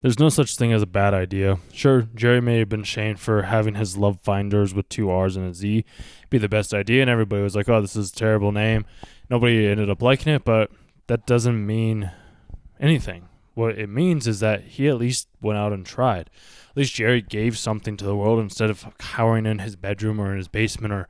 There's no such thing as a bad idea. Sure, Jerry may have been shamed for having his love finders with two R's and a Z be the best idea, and everybody was like, oh, this is a terrible name. Nobody ended up liking it, but that doesn't mean anything. What it means is that he at least went out and tried. At least Jerry gave something to the world instead of cowering in his bedroom or in his basement or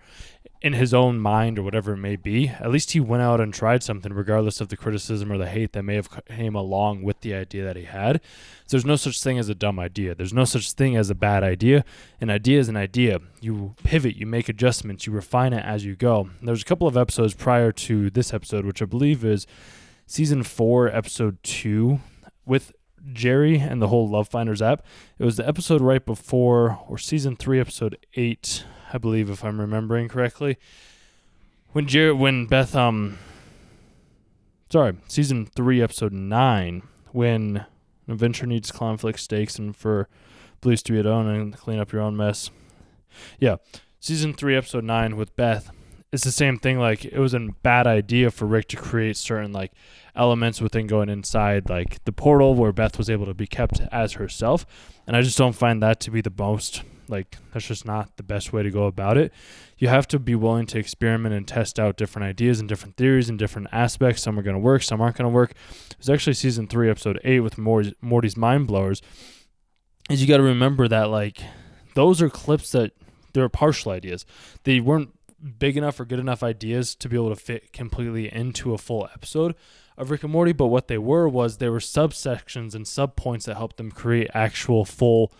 in his own mind or whatever it may be. At least he went out and tried something regardless of the criticism or the hate that may have came along with the idea that he had. So there's no such thing as a dumb idea. There's no such thing as a bad idea. An idea is an idea. You pivot, you make adjustments, you refine it as you go. There's a couple of episodes prior to this episode, which I believe is season 4, episode 2, with Jerry and the whole Love Finders app. It was the episode right before, or season 3, episode 8, I believe, if I'm remembering correctly. Season 3, episode 9, when an adventure needs conflict, stakes, and for beliefs to be your own and clean up your own mess. Yeah, season 3, episode 9 with Beth. It's the same thing. Like, it was a bad idea for Rick to create certain like elements within going inside like the portal where Beth was able to be kept as herself, and I just don't find that to be the most, like, that's just not the best way to go about it. You have to be willing to experiment and test out different ideas and different theories and different aspects. Some are going to work, some aren't going to work. It was actually season 3, episode 8 with Morty's Mind Blowers. Is you got to remember that like those are clips that they're partial ideas. They weren't big enough or good enough ideas to be able to fit completely into a full episode of Rick and Morty, but what they were subsections and subpoints that helped them create actual full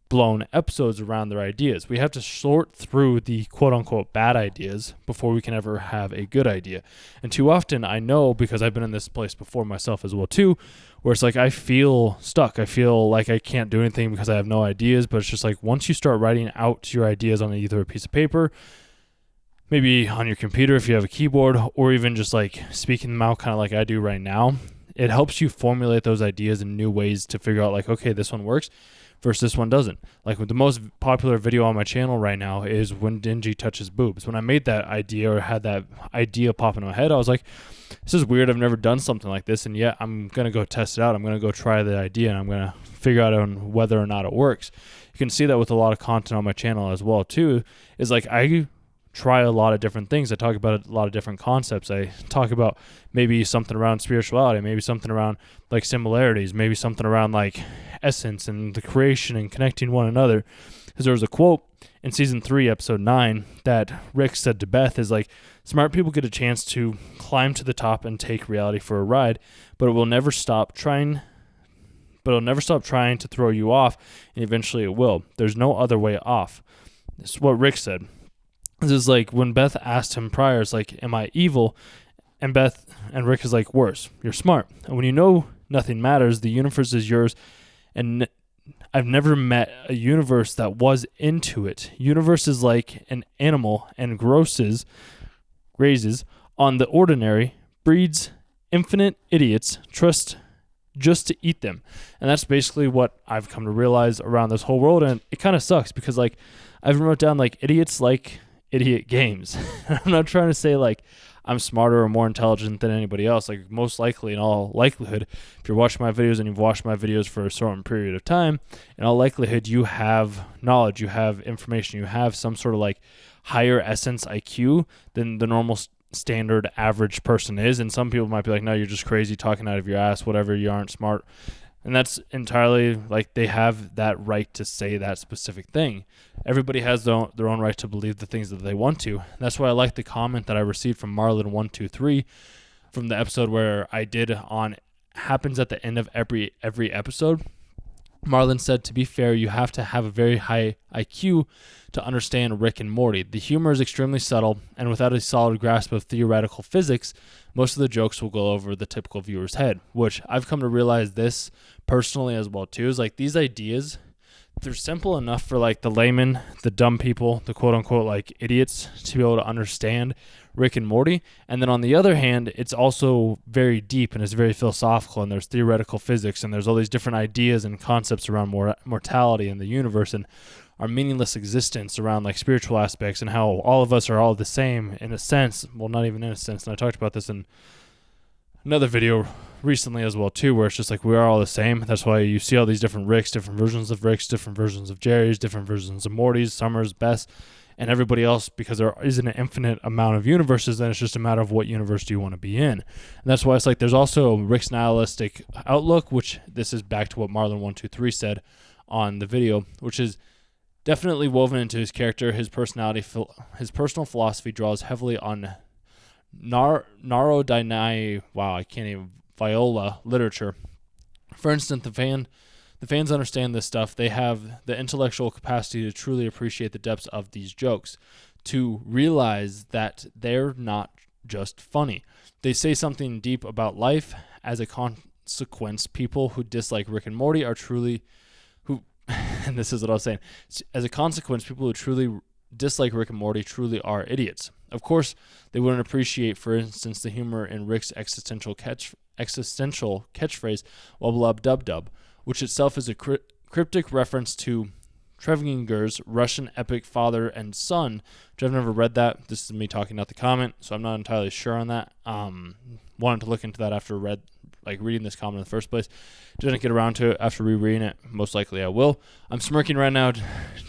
blown episodes around their ideas. We have to sort through the quote unquote bad ideas before we can ever have a good idea. And too often, I know, because I've been in this place before myself as well too, where it's like I feel stuck. I feel like I can't do anything because I have no ideas. But it's just like once you start writing out your ideas on either a piece of paper, maybe on your computer if you have a keyboard, or even just like speaking them out kind of like I do right now, it helps you formulate those ideas in new ways to figure out like, okay, this one works versus this one doesn't. Like the most popular video on my channel right now is when Dingy touches boobs. When I made that idea or had that idea pop in my head, I was like, this is weird. I've never done something like this, and yet I'm going to go test it out. I'm going to go try the idea, and I'm going to figure out on whether or not it works. You can see that with a lot of content on my channel as well too, is like I try a lot of different things. I talk about a lot of different concepts. I talk about maybe something around spirituality, maybe something around like similarities, maybe something around like essence and the creation and connecting one another. Because there was a quote in season 3, episode 9 that Rick said to Beth is like, smart people get a chance to climb to the top and take reality for a ride, but it will never stop trying to throw you off, and eventually it will. There's no other way off. This is what Rick said. This is like when Beth asked him prior, it's like, am I evil? And Rick is like, worse, you're smart. And when you know nothing matters, the universe is yours. And I've never met a universe that was into it. Universe is like an animal and grazes on the ordinary, breeds infinite idiots, trust just to eat them. And that's basically what I've come to realize around this whole world. And it kind of sucks because like I've wrote down like idiots like idiot games. I'm not trying to say like I'm smarter or more intelligent than anybody else. Like most likely, in all likelihood, if you're watching my videos and you've watched my videos for a certain period of time, in all likelihood you have knowledge, you have information, you have some sort of like higher essence IQ than the normal standard average person is. And some people might be like, no, you're just crazy talking out of your ass, whatever, you aren't smart. And that's entirely like they have that right to say that specific thing. Everybody has their own right to believe the things that they want to. And that's why I like the comment that I received from Marlon123 from the episode where I did on happens at the end of every episode. Marlon said, to be fair, you have to have a very high IQ to understand Rick and Morty. The humor is extremely subtle, and without a solid grasp of theoretical physics, most of the jokes will go over the typical viewer's head, which I've come to realize this personally as well too, is like these ideas, they're simple enough for like the layman, the dumb people, the quote unquote like idiots to be able to understand Rick and Morty. And then on the other hand, it's also very deep and it's very philosophical, and there's theoretical physics, and there's all these different ideas and concepts around mortality and the universe and our meaningless existence around like spiritual aspects and how all of us are all the same in a sense. Well, not even in a sense. And I talked about this in another video recently as well too, where it's just like we are all the same. That's why you see all these different Ricks, different versions of Ricks, different versions of Jerrys, different versions of Mortys, Summers, Bess, and everybody else, because there isn't an infinite amount of universes. Then it's just a matter of what universe do you want to be in. And that's why it's like there's also Rick's nihilistic outlook, which this is back to what Marlon123 said on the video, which is definitely woven into his character. His personality, his personal philosophy draws heavily on Narodinai, Viola literature. For instance, the fans understand this stuff. They have the intellectual capacity to truly appreciate the depths of these jokes, to realize that they're not just funny. They say something deep about life. As a consequence, people who dislike Rick and Morty are truly, and this is what I was saying, as a consequence, people who truly dislike Rick and Morty truly are idiots. Of course, they wouldn't appreciate, for instance, the humor in Rick's existential catchphrase, "Wubblub dub dub," which itself is a cryptic reference to Trevinger's Russian epic Father and Son, which I've never read that. This is me talking out the comment, so I'm not entirely sure on that. Wanted to look into that after reading this comment in the first place. Didn't get around to it after rereading it. Most likely I will. I'm smirking right now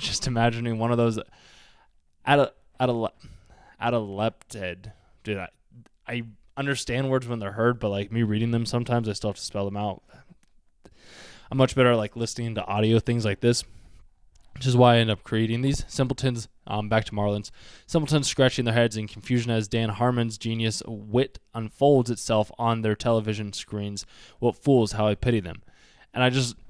just imagining one of those adalepted. Dude, I understand words when they're heard, but like me reading them sometimes I still have to spell them out. I'm much better like listening to audio things like this, which is why I end up creating these. Simpletons, back to Marlins. Simpletons scratching their heads in confusion as Dan Harmon's genius wit unfolds itself on their television screens. What fools, how I pity them. And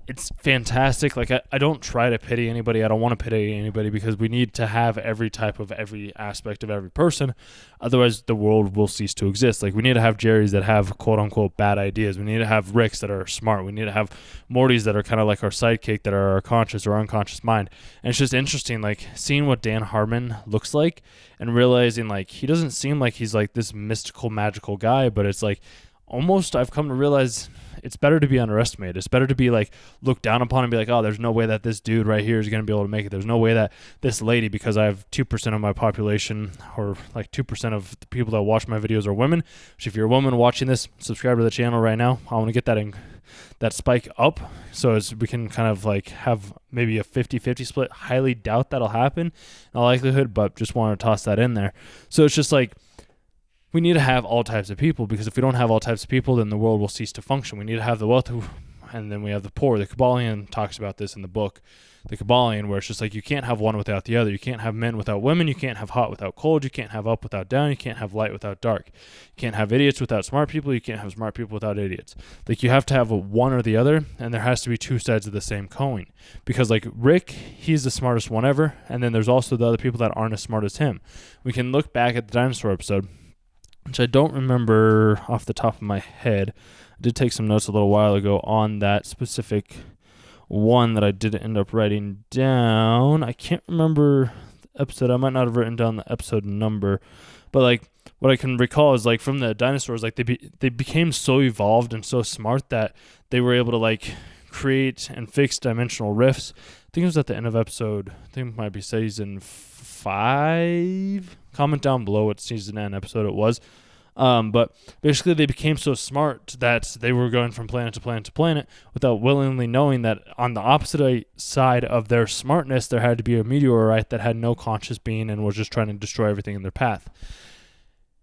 it's fantastic. Like, I don't try to pity anybody. I don't want to pity anybody, because we need to have every type of every aspect of every person. Otherwise, the world will cease to exist. Like, we need to have Jerrys that have quote-unquote bad ideas. We need to have Ricks that are smart. We need to have Mortys that are kind of like our sidekick, that are our conscious or unconscious mind. And it's just interesting, like, seeing what Dan Harmon looks like and realizing, like, he doesn't seem like he's, like, this mystical, magical guy, but it's, like, almost I've come to realize it's better to be underestimated. It's better to be like looked down upon and be like, oh, there's no way that this dude right here is going to be able to make it. There's no way that this lady, because I have 2% of my population, or like 2% of the people that watch my videos are women. Which if you're a woman watching this, subscribe to the channel right now. I want to get that spike up so as we can kind of like have maybe a 50-50 split. Highly doubt that'll happen in all likelihood, but just want to toss that in there. So it's just like, we need to have all types of people, because if we don't have all types of people, then the world will cease to function. We need to have the wealth, and then we have the poor. The Kabbalion talks about this in the book, The Kabbalion, where it's just like you can't have one without the other. You can't have men without women. You can't have hot without cold. You can't have up without down. You can't have light without dark. You can't have idiots without smart people. You can't have smart people without idiots. Like, you have to have one or the other, and there has to be two sides of the same coin. Because like Rick, he's the smartest one ever, and then there's also the other people that aren't as smart as him. We can look back at the dinosaur episode, which I don't remember off the top of my head. I did take some notes a little while ago on that specific one that I did end up writing down. I can't remember the episode. I might not have written down the episode number. But like what I can recall is like from the dinosaurs, like they became so evolved and so smart that they were able to like create and fix dimensional rifts. I think it was at the end of episode, I think it might be season 5. Comment down below what season and episode it was. But basically they became so smart that they were going from planet to planet to planet without willingly knowing that on the opposite side of their smartness, there had to be a meteorite that had no conscious being and was just trying to destroy everything in their path.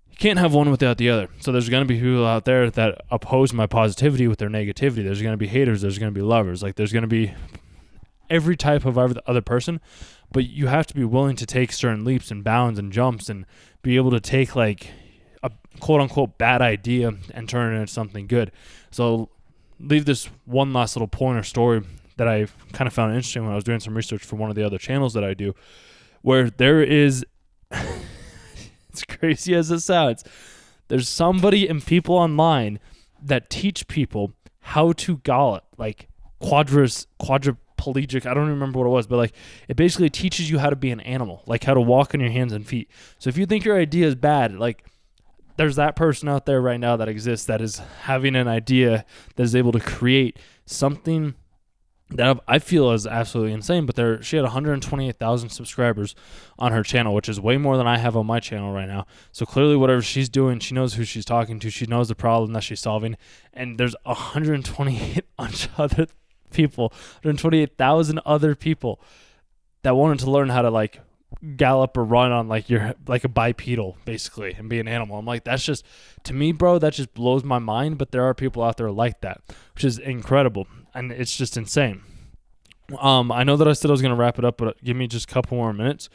You can't have one without the other. So there's going to be people out there that oppose my positivity with their negativity. There's going to be haters. There's going to be lovers. Like, there's going to be every type of other person. But you have to be willing to take certain leaps and bounds and jumps and be able to take like a quote-unquote bad idea and turn it into something good. So leave this one last little pointer story that I kind of found interesting when I was doing some research for one of the other channels that I do, where there is, it's crazy as it sounds, there's somebody and people online that teach people how to gallop, like quadriplegic, I don't remember what it was, but like it basically teaches you how to be an animal, like how to walk on your hands and feet. So if you think your idea is bad, like there's that person out there right now that exists that is having an idea that is able to create something that I feel is absolutely insane. But she had 128,000 subscribers on her channel, which is way more than I have on my channel right now. So clearly, whatever she's doing, she knows who she's talking to. She knows the problem that she's solving. And there's 128 other people, 128,000 other people that wanted to learn how to like gallop or run on like a bipedal basically and be an animal. I'm like, that's just, to me, bro, that just blows my mind. But there are people out there like that, which is incredible, and it's just insane. I know that I said I was going to wrap it up, but give me just a couple more minutes.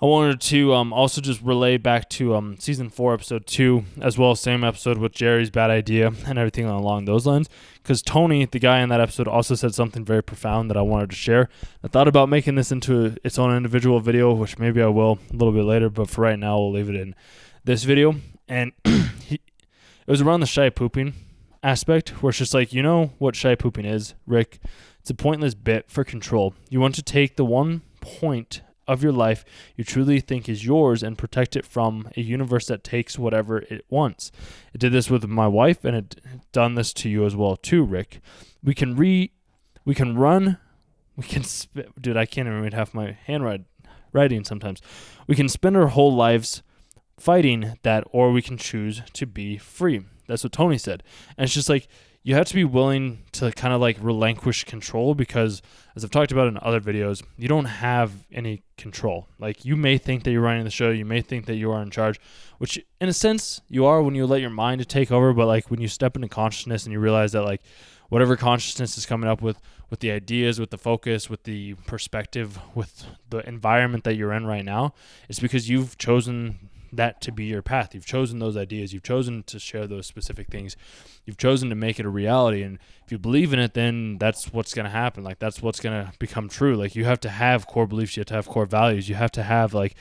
I wanted to also just relay back to season 4, episode 2, as well as same episode with Jerry's bad idea and everything along those lines. Because Tony, the guy in that episode, also said something very profound that I wanted to share. I thought about making this into its own individual video, which maybe I will a little bit later, but for right now, we'll leave it in this video. And it was around the shy pooping aspect, where it's just like, you know what shy pooping is, Rick? It's a pointless bit for control. You want to take the one point of your life you truly think is yours and protect it from a universe that takes whatever it wants. It did this with my wife, and it done this to you as well too, Rick. We can run, dude, I can't even read half my handwriting sometimes. We can spend our whole lives fighting that, or we can choose to be free. That's what Tony said. And it's just like, you have to be willing to kind of like relinquish control, because as I've talked about in other videos, you don't have any control. Like, you may think that you're running the show, you may think that you are in charge, which in a sense you are when you let your mind take over. But like, when you step into consciousness and you realize that like whatever consciousness is coming up with the ideas, with the focus, with the perspective, with the environment that you're in right now, it's because you've chosen that to be your path. You've chosen those ideas. You've chosen to share those specific things. You've chosen to make it a reality. And if you believe in it, then that's what's going to happen. Like, that's what's going to become true. Like, you have to have core beliefs. You have to have core values. You have to have like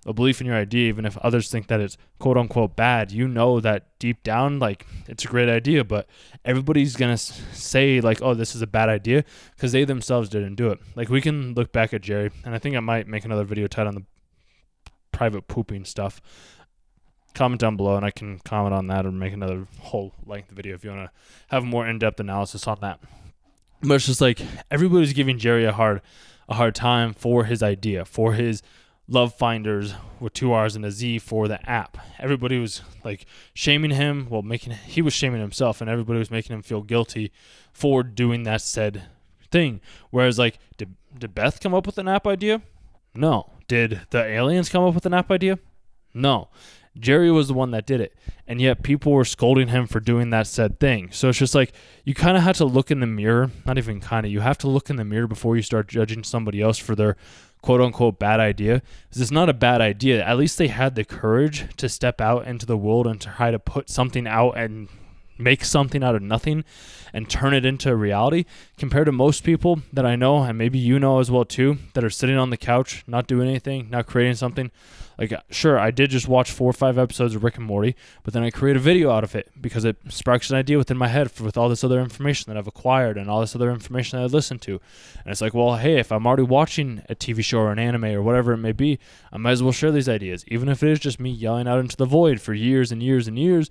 a belief in your idea, even if others think that it's quote unquote bad. You know that deep down, like, it's a great idea, but everybody's going to say like, oh, this is a bad idea, because they themselves didn't do it. Like, we can look back at Jerry, and I think I might make another video tied on the private pooping stuff. Comment down below and I can comment on that, or make another whole length video if you want to have a more in-depth analysis on that. But it's just like, everybody's giving Jerry a hard time for his idea, for his Love Finders with 2 R's and a Z for the app. Everybody was like shaming him, he was shaming himself, and everybody was making him feel guilty for doing that said thing. Whereas like, did Beth come up with an app idea? No. Did the aliens come up with an app idea? No. Jerry was the one that did it. And yet people were scolding him for doing that said thing. So it's just like, you kind of have to look in the mirror. Not even kind of. You have to look in the mirror before you start judging somebody else for their quote unquote bad idea. Because it's not a bad idea. At least they had the courage to step out into the world and try to put something out and make something out of nothing and turn it into a reality, compared to most people that I know, and maybe you know as well too, that are sitting on the couch, not doing anything, not creating something. Like, sure, I did just watch 4 or 5 episodes of Rick and Morty, but then I create a video out of it because it sparks an idea within my head with all this other information that I've acquired and all this other information that I listened to. And it's like, well, hey, if I'm already watching a TV show or an anime or whatever it may be, I might as well share these ideas, even if it is just me yelling out into the void for years and years and years.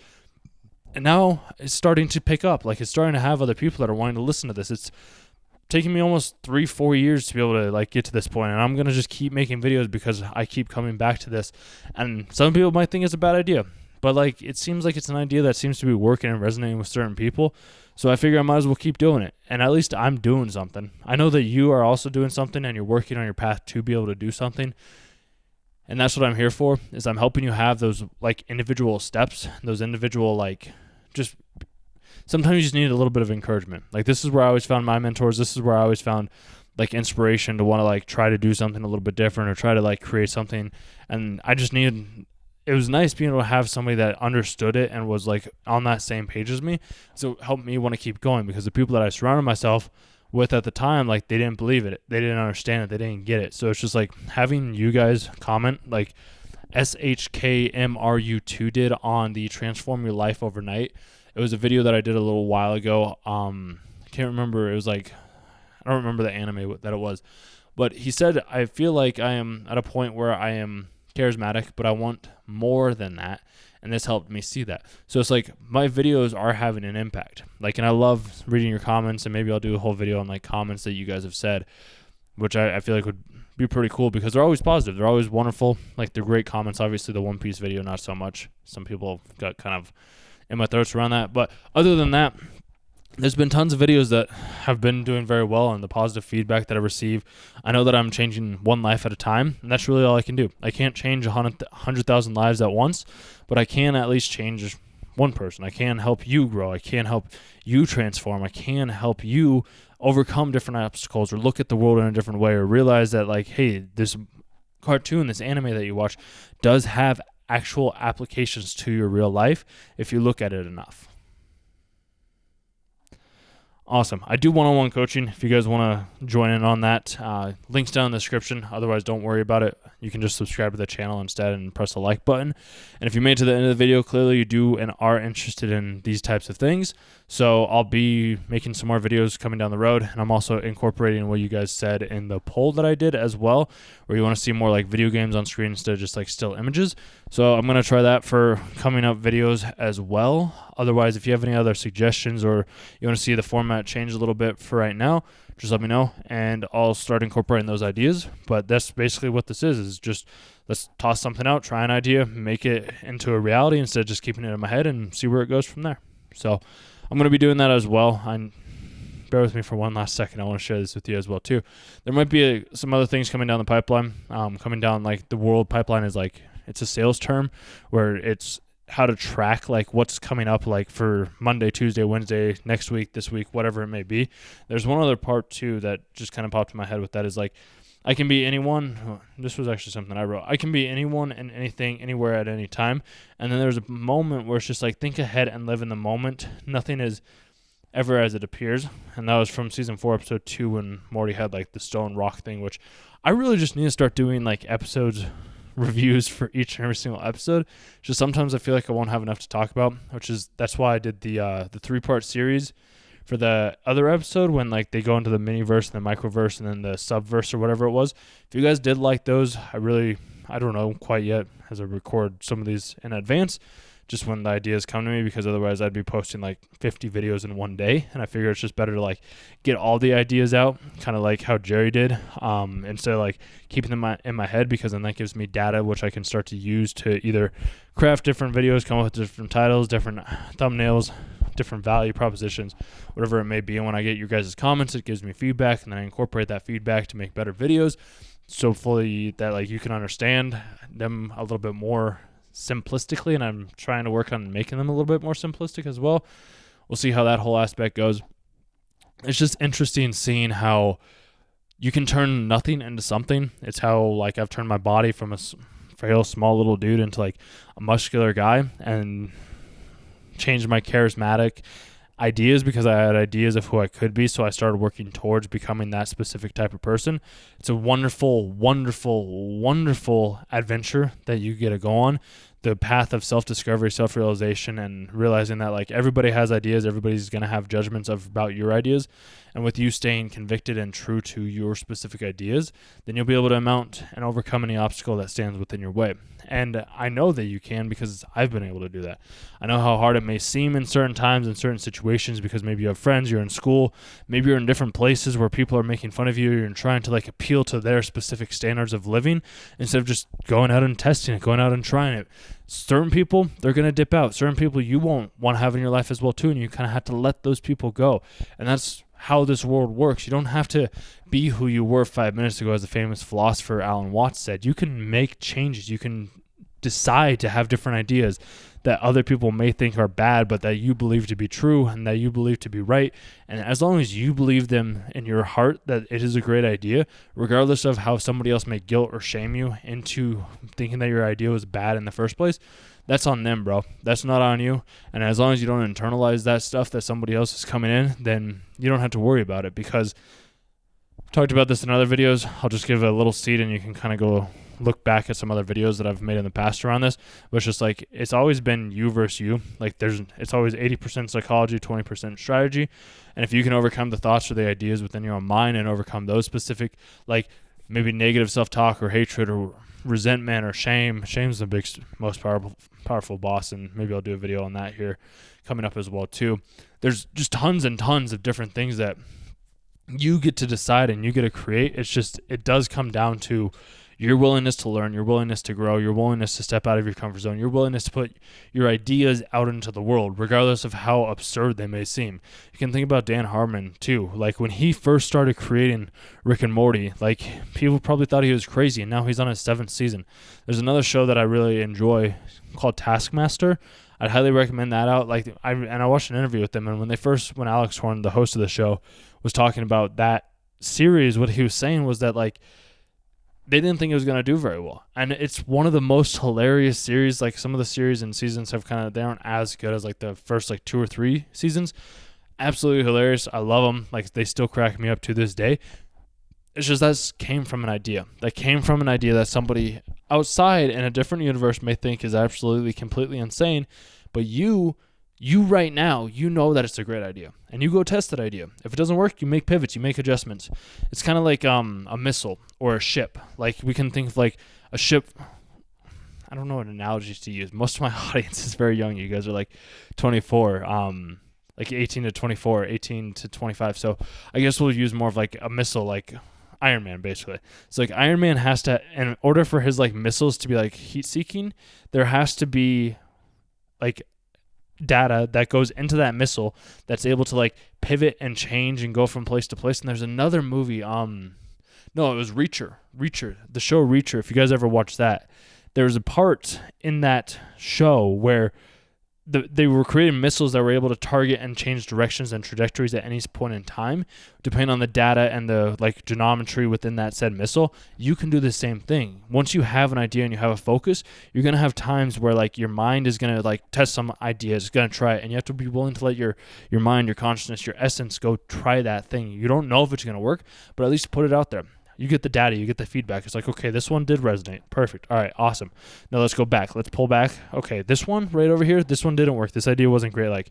And now it's starting to pick up. Like, it's starting to have other people that are wanting to listen to this. It's taking me almost 3-4 years to be able to like get to this point, and I'm gonna just keep making videos because I keep coming back to this. And some people might think it's a bad idea, but like, it seems like it's an idea that seems to be working and resonating with certain people. So I figure I might as well keep doing it. And at least I'm doing something. I know that you are also doing something, and you're working on your path to be able to do something. And that's what I'm here for, is I'm helping you have those like individual steps, those individual like, just sometimes you just need a little bit of encouragement. Like, this is where I always found my mentors. This is where I always found like inspiration to want to like try to do something a little bit different, or try to like create something. And I just needed, it was nice being able to have somebody that understood it and was like on that same page as me. So it helped me want to keep going, because the people that I surrounded myself with at the time, like, they didn't believe it. They didn't understand it. They didn't get it. So it's just like having you guys comment, like SHKMRU2 did on the Transform Your Life Overnight. It was a video that I did a little while ago. I can't remember. It was like, I don't remember the anime that it was. But he said, I feel like I am at a point where I am charismatic, but I want more than that. and this helped me see that. So it's like my videos are having an impact. Like, and I love reading your comments, and maybe I'll do a whole video on like comments that you guys have said, which I feel like would be pretty cool because they're always positive. They're always wonderful. Like, they're great comments. Obviously, the One Piece video, not so much. Some people got kind of in my throats around that. But other than that, there's been tons of videos that have been doing very well, and the positive feedback that I receive, I know that I'm changing one life at a time, and that's really all I can do. I can't change 100,000 lives at once, but I can at least change one person. I can help you grow. I can help you transform. I can help you overcome different obstacles or look at the world in a different way, or realize that, like, hey, this cartoon, this anime that you watch does have actual applications to your real life if you look at it enough. Awesome. I do one-on-one coaching if you guys want to join in on that. Links down in the description. Otherwise, don't worry about it. You can just subscribe to the channel instead and press the like button. And if you made it to the end of the video, clearly you do and are interested in these types of things. So I'll be making some more videos coming down the road. And I'm also incorporating what you guys said in the poll that I did as well, where you want to see more like video games on screen instead of just like still images. So I'm going to try that for coming up videos as well. Otherwise, if you have any other suggestions or you want to see the format change a little bit for right now, just let me know and I'll start incorporating those ideas. But that's basically what this is just let's toss something out, try an idea, make it into a reality instead of just keeping it in my head and see where it goes from there. So I'm going to be doing that as well. Bear with me for one last second. I want to share this with you as well too. There might be some other things coming down the pipeline. Coming down, like, the world pipeline is like, it's a sales term where it's how to track like what's coming up, like for Monday, Tuesday, Wednesday, next week, this week, whatever it may be. There's one other part too that just kind of popped in my head with that is like, I can be anyone. This was actually something I wrote. I can be anyone and anything, anywhere at any time. And then there's a moment where it's just like, think ahead and live in the moment. Nothing is ever as it appears. And that was from season 4, episode 2, when Morty had like the stone rock thing, which I really just need to start doing like episodes reviews for each and every single episode. Just sometimes I feel like I won't have enough to talk about, that's why I did the 3-part series for the other episode, when like they go into the mini-verse and the microverse and then the subverse or whatever it was. If you guys did like those, I don't know quite yet as I record some of these in advance, just when the ideas come to me, because otherwise I'd be posting like 50 videos in one day, and I figure it's just better to like get all the ideas out, kind of like how Jerry did, instead of like keeping them in my head, because then that gives me data which I can start to use to either craft different videos, come up with different titles, different thumbnails, different value propositions, whatever it may be. And when I get your guys' comments, it gives me feedback, and then I incorporate that feedback to make better videos, so fully that like you can understand them a little bit more simplistically, and I'm trying to work on making them a little bit more simplistic as well. We'll see how that whole aspect goes. It's just interesting seeing how you can turn nothing into something. It's how like I've turned my body from a frail small little dude into like a muscular guy, and changed my charismatic ideas because I had ideas of who I could be, so I started working towards becoming that specific type of person. It's a wonderful, wonderful, wonderful adventure that you get to go on. The path of self-discovery, self-realization, and realizing that like everybody has ideas, everybody's going to have judgments about your ideas, and with you staying convicted and true to your specific ideas, then you'll be able to mount and overcome any obstacle that stands within your way. And I know that you can, because I've been able to do that. I know how hard it may seem in certain times, in certain situations, because maybe you have friends, you're in school, maybe you're in different places where people are making fun of you, you're trying to like appeal to their specific standards of living instead of just going out and testing it, going out and trying it. Certain people, they're going to dip out. Certain people you won't want to have in your life as well too, and you kind of have to let those people go. And that's how this world works. You don't have to be who you were 5 minutes ago, as the famous philosopher Alan Watts said. You can make changes. You can decide to have different ideas that other people may think are bad, but that you believe to be true and that you believe to be right. And as long as you believe them in your heart that it is a great idea, regardless of how somebody else may guilt or shame you into thinking that your idea was bad in the first place, that's on them, bro. That's not on you. And as long as you don't internalize that stuff that somebody else is coming in, then you don't have to worry about it, because I've talked about this in other videos. I'll just give a little seed and you can kind of go look back at some other videos that I've made in the past around this. But it's just like, it's always been you versus you. Like it's always 80% psychology, 20% strategy. And if you can overcome the thoughts or the ideas within your own mind and overcome those specific, like maybe negative self-talk or hatred or resentment or shame. Shame's the most powerful boss, and maybe I'll do a video on that here coming up as well too. There's just tons and tons of different things that you get to decide and you get to create. It does come down to your willingness to learn, your willingness to grow, your willingness to step out of your comfort zone, your willingness to put your ideas out into the world, regardless of how absurd they may seem. You can think about Dan Harmon too. Like when he first started creating Rick and Morty, like people probably thought he was crazy, and now he's on his 7th season. There's another show that I really enjoy called Taskmaster. I'd highly recommend that out. I watched an interview with them, and when Alex Horn, the host of the show, was talking about that series, what he was saying was that like they didn't think it was going to do very well. And it's one of the most hilarious series. Like some of the series and seasons they aren't as good as like the first like 2 or 3 seasons. Absolutely hilarious. I love them. Like they still crack me up to this day. It's just that came from an idea. That came from an idea that somebody outside in a different universe may think is absolutely completely insane. But you right now, you know that it's a great idea. And you go test that idea. If it doesn't work, you make pivots, you make adjustments. It's kind of like a missile or a ship. Like we can think of like a ship. I don't know what analogies to use. Most of my audience is very young. You guys are like 24, like 18 to 24, 18 to 25. So I guess we'll use more of like a missile, like Iron Man basically. So like Iron Man has to, in order for his like missiles to be like heat seeking, there has to be like data that goes into that missile that's able to like pivot and change and go from place to place. And there's another movie, it was Reacher, the show Reacher. If you guys ever watched that, there was a part in that show where they were creating missiles that were able to target and change directions and trajectories at any point in time, depending on the data and the like geometry within that said missile. You can do the same thing. Once you have an idea and you have a focus, you're going to have times where like your mind is going to like test some ideas, it's going to try it, and you have to be willing to let your mind, your consciousness, your essence go try that thing. You don't know if it's going to work, but at least put it out there. You get the data, you get the feedback. It's like, okay, this one did resonate. Perfect. All right, awesome. Now let's go back. Let's pull back. Okay, this one right over here, this one didn't work. This idea wasn't great. Like,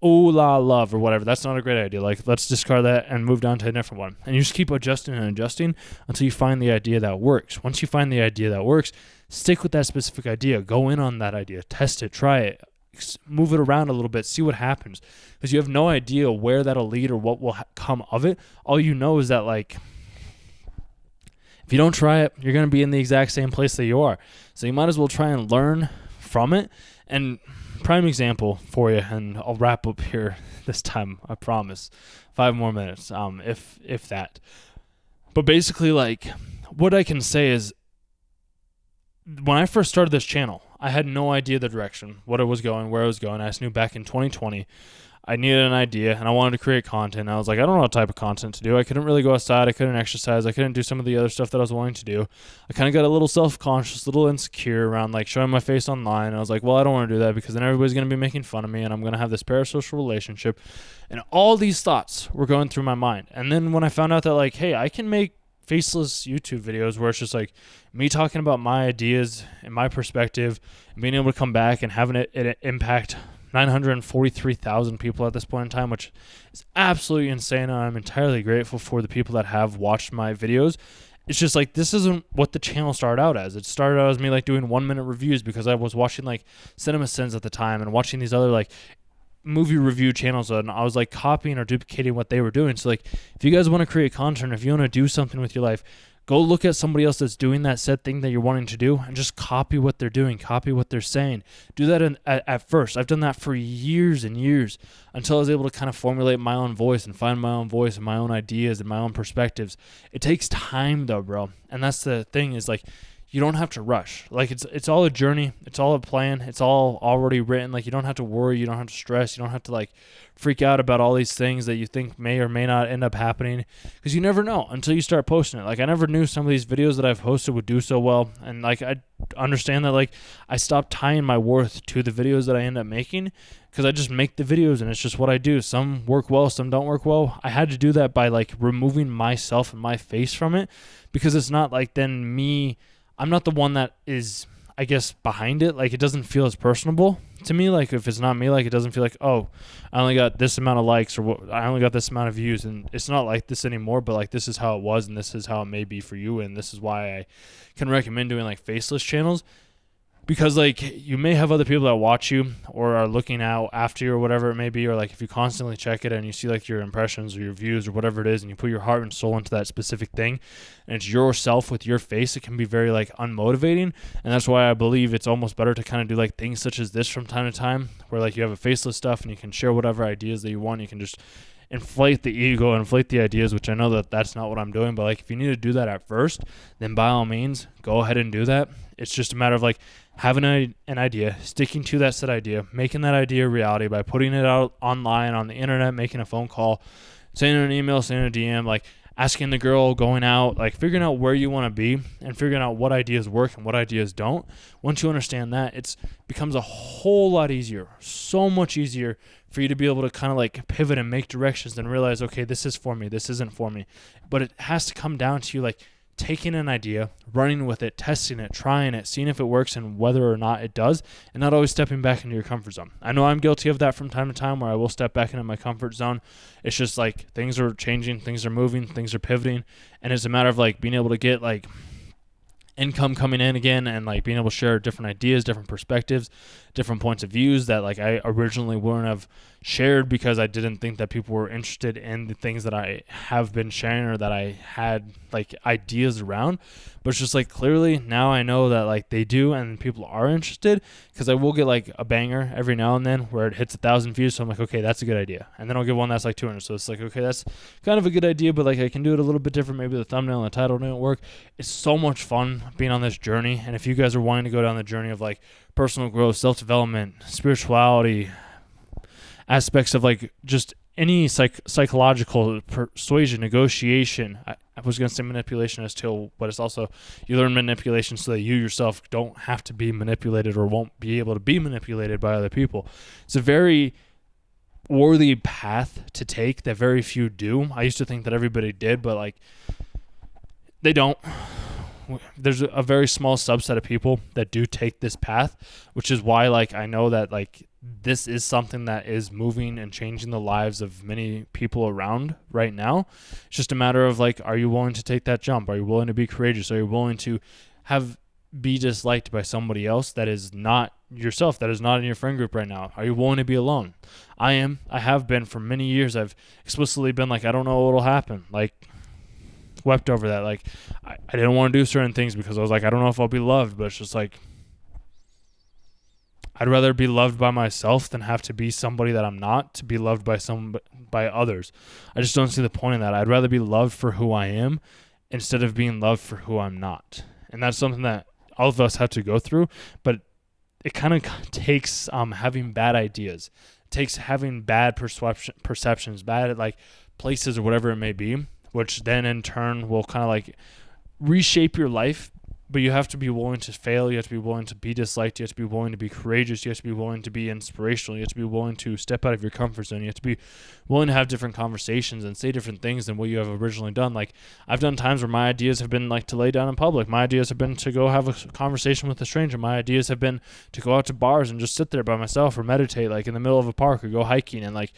ooh la love or whatever. That's not a great idea. Like, let's discard that and move down to a different one. And you just keep adjusting and adjusting until you find the idea that works. Once you find the idea that works, stick with that specific idea. Go in on that idea. Test it. Try it. Move it around a little bit. See what happens. Because you have no idea where that'll lead or what will come of it. All you know is that, like, if you don't try it, you're going to be in the exact same place that you are. So you might as well try and learn from it. And prime example for you, and I'll wrap up here this time, I promise. 5 more minutes, if that. But basically, like, what I can say is, when I first started this channel, I had no idea the direction, what it was going, where I was going. I just knew back in 2020, I needed an idea, and I wanted to create content. I was like, I don't know what type of content to do. I couldn't really go outside. I couldn't exercise. I couldn't do some of the other stuff that I was wanting to do. I kind of got a little self-conscious, a little insecure around like showing my face online. And I was like, well, I don't want to do that because then everybody's going to be making fun of me, and I'm going to have this parasocial relationship. And all these thoughts were going through my mind. And then when I found out that like, hey, I can make faceless YouTube videos where it's just like me talking about my ideas and my perspective and being able to come back and having it impact 943,000 people at this point in time, which is absolutely insane. And I'm entirely grateful for the people that have watched my videos. It's just like, this isn't what the channel started out as. It started out as me like doing 1-minute reviews because I was watching like Cinema Sins at the time and watching these other like movie review channels, and I was like copying or duplicating what they were doing. So like, if you guys want to create content, if you want to do something with your life, go look at somebody else that's doing that said thing that you're wanting to do and just copy what they're doing, copy what they're saying. Do that at first. I've done that for years and years until I was able to kind of formulate my own voice and find my own voice and my own ideas and my own perspectives. It takes time though, bro. And that's the thing, is like, you don't have to rush. Like, it's all a journey. It's all a plan. It's all already written. Like, you don't have to worry. You don't have to stress. You don't have to like freak out about all these things that you think may or may not end up happening, because you never know until you start posting it. Like, I never knew some of these videos that I've posted would do so well. And like, I understand that like I stopped tying my worth to the videos that I end up making, because I just make the videos and it's just what I do. Some work well, some don't work well. I had to do that by like removing myself and my face from it, because it's not like then me, I'm not the one that is, I guess, behind it. Like, it doesn't feel as personable to me, like, if it's not me, like, it doesn't feel like, oh, I only got this amount of likes, or I only got this amount of views, and it's not like this anymore, but, like, this is how it was, and this is how it may be for you, and this is why I can recommend doing, like, faceless channels, because, like, you may have other people that watch you or are looking out after you or whatever it may be, or, like, if you constantly check it and you see, like, your impressions or your views or whatever it is, and you put your heart and soul into that specific thing, and it's yourself with your face, it can be very, like, unmotivating. And that's why I believe it's almost better to kind of do, like, things such as this from time to time, where, like, you have a faceless stuff and you can share whatever ideas that you want. You can just inflate the ego, inflate the ideas, which I know that that's not what I'm doing, but, like, if you need to do that at first, then by all means, go ahead and do that. It's just a matter of, like, having an idea, sticking to that said idea, making that idea a reality by putting it out online on the internet, making a phone call, sending an email, sending a DM, like, asking the girl, going out, like, figuring out where you want to be and figuring out what ideas work and what ideas don't. Once you understand that, it becomes a whole lot easier, so much easier for you to be able to kind of, like, pivot and make directions and realize, okay, this is for me, this isn't for me. But it has to come down to you, like, taking an idea, running with it, testing it, trying it, seeing if it works and whether or not it does, and not always stepping back into your comfort zone. I know I'm guilty of that from time to time, where I will step back into my comfort zone. It's just, like, things are changing, things are moving, things are pivoting, and it's a matter of, like, being able to get, like, income coming in again, and, like, being able to share different ideas, different perspectives, different points of views that, like, I originally wouldn't have shared because I didn't think that people were interested in the things that I have been sharing or that I had, like, ideas around. But it's just, like, clearly now I know that, like, they do and people are interested, because I will get, like, a banger every now and then where it hits 1,000 views, so I'm like, okay, that's a good idea. And then I'll get one that's like 200, so it's like, okay, that's kind of a good idea, but, like, I can do it a little bit different. Maybe the thumbnail and the title didn't work. It's so much fun being on this journey, and if you guys are wanting to go down the journey of, like, personal growth, self-development, spirituality, aspects of, like, just any psychological persuasion, negotiation. I was going to say manipulation as to, but it's also, you learn manipulation so that you yourself don't have to be manipulated or won't be able to be manipulated by other people. It's a very worthy path to take that very few do. I used to think that everybody did, but, like, they don't. There's a very small subset of people that do take this path, which is why, like, I know that, like, this is something that is moving and changing the lives of many people around right now. It's just a matter of, like, are you willing to take that jump? Are you willing to be courageous? Are you willing to be disliked by somebody else that is not yourself, that is not in your friend group right now? Are you willing to be alone? I am. I have been for many years. I've explicitly been like, I don't know what will happen. Like, wept over that. Like, I didn't want to do certain things because I was like, I don't know if I'll be loved, but it's just like, I'd rather be loved by myself than have to be somebody that I'm not to be loved by others. I just don't see the point in that. I'd rather be loved for who I am instead of being loved for who I'm not. And that's something that all of us have to go through, but it kind of takes having bad ideas. It takes having bad perceptions, bad, like, places or whatever it may be, which then in turn will kind of, like, reshape your life. But you have to be willing to fail. You have to be willing to be disliked. You have to be willing to be courageous. You have to be willing to be inspirational. You have to be willing to step out of your comfort zone. You have to be willing to have different conversations and say different things than what you have originally done. Like, I've done times where my ideas have been, like, to lay down in public. My ideas have been to go have a conversation with a stranger. My ideas have been to go out to bars and just sit there by myself or meditate, like, in the middle of a park, or go hiking and, like,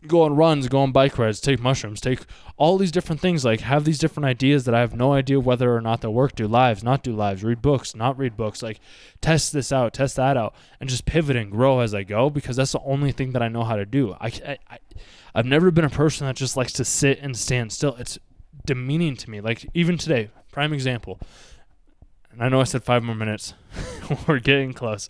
go on runs, go on bike rides, take mushrooms, take all these different things, like, have these different ideas that I have no idea whether or not they'll work, do lives, not do lives, read books, not read books, like, test this out, test that out, and just pivot and grow as I go, because that's the only thing that I know how to do. I've never been a person that just likes to sit and stand still. It's demeaning to me. Like, even today, prime example, and I know I said 5 more minutes, we're getting close,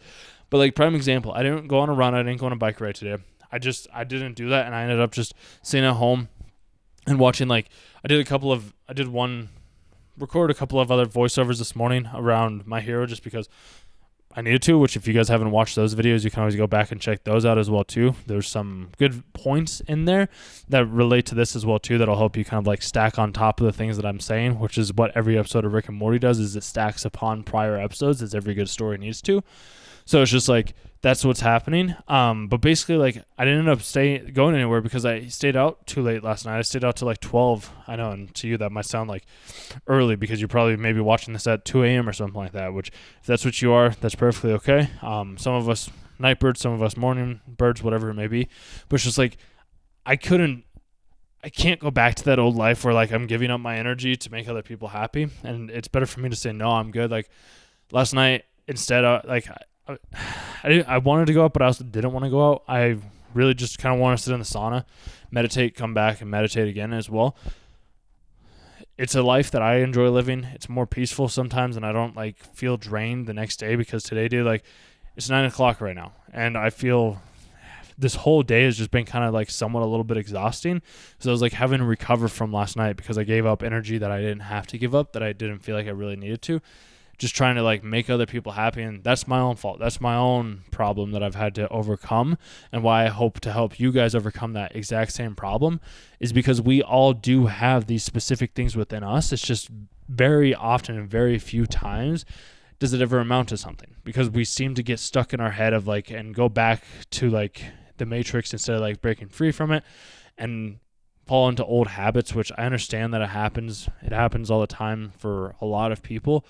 but, like, prime example, I didn't go on a run, I didn't go on a bike ride today. I didn't do that, and I ended up just sitting at home and watching, like, recorded a couple of other voiceovers this morning around My Hero, just because I needed to, which if you guys haven't watched those videos, you can always go back and check those out as well too. There's some good points in there that relate to this as well too, that'll help you kind of, like, stack on top of the things that I'm saying, which is what every episode of Rick and Morty does, is it stacks upon prior episodes, as every good story needs to. So it's just like, that's what's happening. But basically, like, I didn't end up going anywhere because I stayed out too late last night. I stayed out till like 12. I know, and to you that might sound like early because you're probably maybe watching this at 2 a.m. or something like that, which if that's what you are, that's perfectly okay. Some of us night birds, some of us morning birds, whatever it may be. But it's just like I can't go back to that old life where like I'm giving up my energy to make other people happy. And it's better for me to say, no, I'm good. Like last night, instead of like, I wanted to go out, but I also didn't want to go out. I really just kind of want to sit in the sauna, meditate, come back and meditate again as well. It's a life that I enjoy living. It's more peaceful sometimes, and I don't like feel drained the next day, because today, dude, like it's 9:00 right now, and I feel this whole day has just been kind of like somewhat a little bit exhausting. So I was like having to recover from last night because I gave up energy that I didn't have to give up, that I didn't feel like I really needed to. Just trying to like make other people happy, and that's my own fault. That's my own problem that I've had to overcome, and why I hope to help you guys overcome that exact same problem is because we all do have these specific things within us. It's just very often and very few times does it ever amount to something, because we seem to get stuck in our head of like, and go back to like the matrix instead of like breaking free from it and fall into old habits, which I understand that it happens all the time for a lot of people.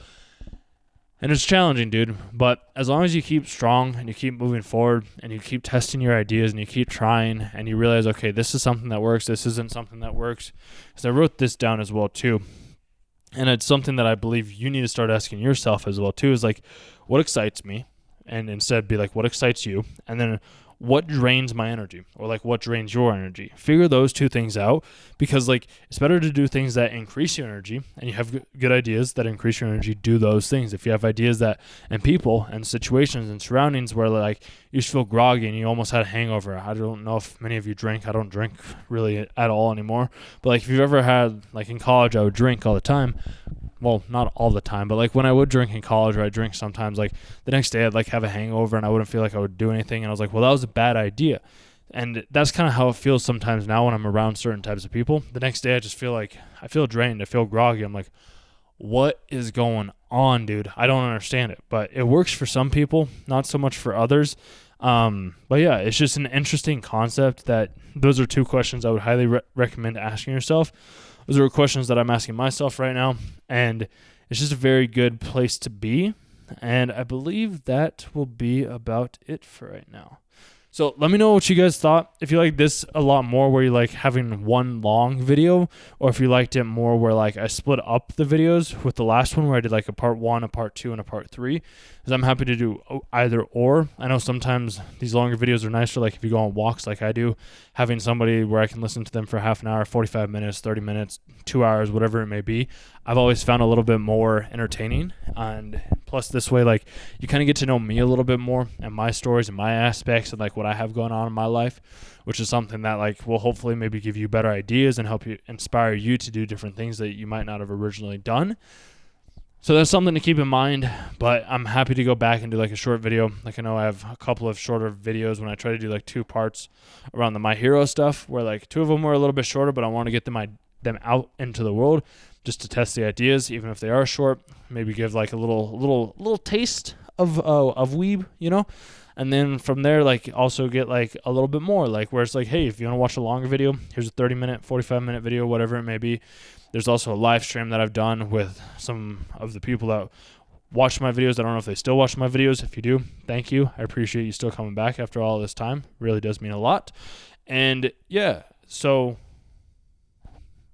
And it's challenging, dude. But as long as you keep strong and you keep moving forward and you keep testing your ideas and you keep trying and you realize, okay, this is something that works, this isn't something that works. Because I wrote this down as well, too. And it's something that I believe you need to start asking yourself as well, too, is like, what excites me? And instead be like, what excites you? And then what drains my energy, or like what drains your energy? Figure those two things out, because like it's better to do things that increase your energy, and you have good ideas that increase your energy, do those things. If you have ideas that, and people and situations and surroundings where like you just feel groggy and you almost had a hangover. I don't know if many of you drink. I don't drink really at all anymore. But like if you've ever had, like in college, I would drink all the time. Well, not all the time, but like when I would drink in college, or I drink sometimes, like the next day I'd like have a hangover and I wouldn't feel like I would do anything. And I was like, well, that was a bad idea. And that's kind of how it feels sometimes now when I'm around certain types of people. The next day I just feel like, I feel drained. I feel groggy. I'm like, what is going on, dude? I don't understand it, but it works for some people, not so much for others. But yeah, it's just an interesting concept. That those are two questions I would highly recommend asking yourself. Those are questions that I'm asking myself right now, and it's just a very good place to be. And I believe that will be about it for right now. So let me know what you guys thought. If you like this a lot more where you like having one long video, or if you liked it more where like I split up the videos with the last one where I did like a part 1, a part 2, and a part 3. Because I'm happy to do either or. I know sometimes these longer videos are nicer, like if you go on walks like I do, having somebody where I can listen to them for half an hour, 45 minutes, 30 minutes, 2 hours, whatever it may be. I've always found a little bit more entertaining, and plus this way, like you kind of get to know me a little bit more and my stories and my aspects and like what I have going on in my life, which is something that like will hopefully maybe give you better ideas and help you, inspire you to do different things that you might not have originally done. So that's something to keep in mind, but I'm happy to go back and do like a short video. Like I know I have a couple of shorter videos when I try to do like 2 parts around the My Hero stuff, where like 2 of them were a little bit shorter, but I want to get them out into the world just to test the ideas, even if they are short. Maybe give like a little taste of Weeb, you know? And then from there, like also get like a little bit more, like where it's like, hey, if you want to watch a longer video, here's a 30-minute, 45-minute video, whatever it may be. There's also a live stream that I've done with some of the people that watch my videos. I don't know if they still watch my videos. If you do, thank you. I appreciate you still coming back after all this time. Really does mean a lot. And yeah, so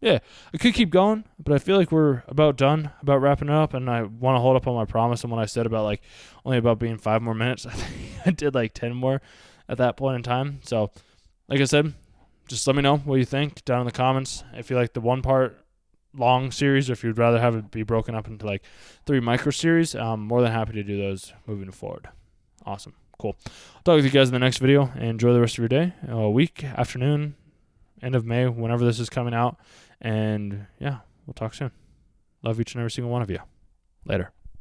yeah, I could keep going, but I feel like we're about done, about wrapping it up, and I want to hold up on my promise and what I said about like only about being 5 more minutes. I think I did like 10 more at that point in time. So like I said, just let me know what you think down in the comments. If you like the 1-part long series, or if you'd rather have it be broken up into like 3 micro series, I'm more than happy to do those moving forward. Awesome. Cool. I'll talk with you guys in the next video, and enjoy the rest of your day, week, afternoon, end of May, whenever this is coming out. And yeah, we'll talk soon. Love each and every single one of you. Later.